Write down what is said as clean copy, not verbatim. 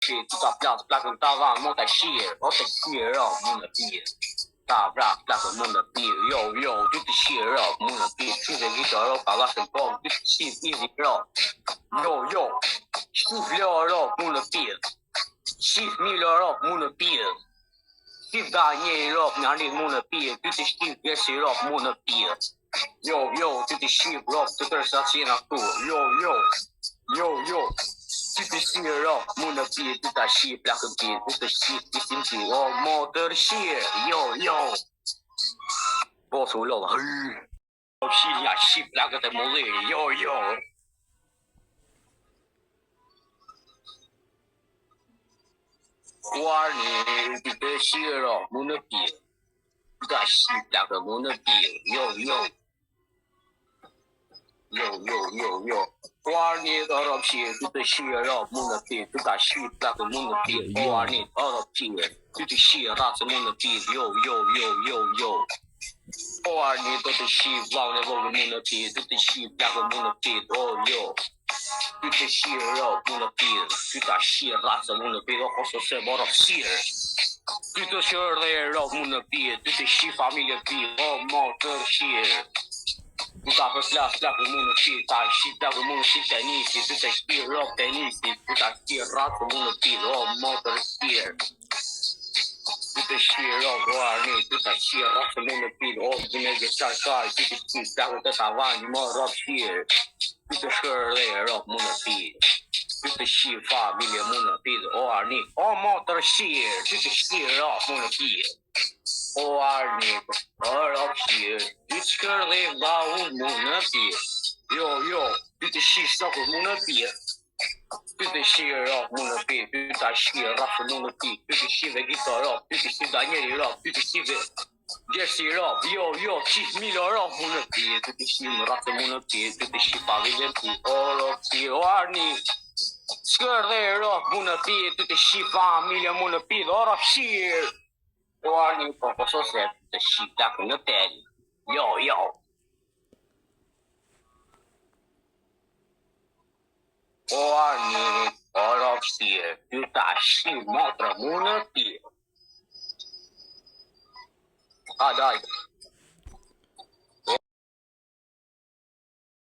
shit, tu ta plas, plakën tavan, mo ta shir, o të shir, o, mu në pir. Ta vra, plakën mu në pir, jo, ty të shir, o, mu në pir. Shif e gjitë, ro, ka lasën kom, ty të shif, easy, ro. Jo, shif lo, ro, mu në pir. Shif milo, ro, mu në pir. Shif da njeri, ro, në arrit mu në pir. Ty të shif, gjeshi, ro, mu në pir. Jo, ty të shif, ro, të tërsa që jena këtu. Jo. Ty të shif, ro, mu në pir. Ty të shif, plakën pir. Ty të shif, pisim pir. O, mo të rëshir. Jo. Bosu, lo, o, shilja, shif, plakët e mullir. Jo. Warning, ty të shif, ro, mu në pir. Ty të shif, plakën mu në pir. Jo. Warning, Arab shir, ty të shir, rap, mu në pir, ty ta shir, plakën mu në pir. Warning, Arab shir, ty të shir, racë mu në pir, jo. Warning, ty të shir, vlavën e vogën mu në pir, ty të shir, plakën mu në pir, jo. Ty të shir, rap, mu në pir, ty ta shir, racë mu në pir, o koso se Arab shir. Ty të shir dhe rap mu në pir, ty të shir, familje pir, o mo të shir. Tu ta përflas plakën mu në pir, ta shqip plakën mu në shqip tenisi, tu të shqip rock tenisi, tu ta shqip ratë mu në pir, o motër shqir. Tu të shqip rock, o arni, tu ta shqip ratë mu në pir, o dhune gjeqar kaj, tu të shqip plakën të tavani, mo rock shqir. Tu të shkër dhe rock mu në pir, tu të shqip familje mu në pir, o arni, o motër shqir, tu të shqip rock mu në pir. O arni, o rock shqir, ty të shkër dhe vlau mu në pir. Jo, ty të shqir shokër mu në pir. Ty të shqir rock mu në pir, ty të shqir rafë mu në pir, ty të shqir dhe gito rock, ty të shqir Danieli rock, ty të shqir dhe Gjersi rock, jo, qif milo rock mu në pir, ty të shqir rafë mu në pir, ty të shqir pavilje pir, o rock shqir, o arni, shkër dhe rock mu në pir, ty të shqir familje mu në pir, o rock shqir. O arni, po so se të shqip plakën në tel. Jo. O arni, o rock shqir, ty ta shqip motrë mu në pir. Daj.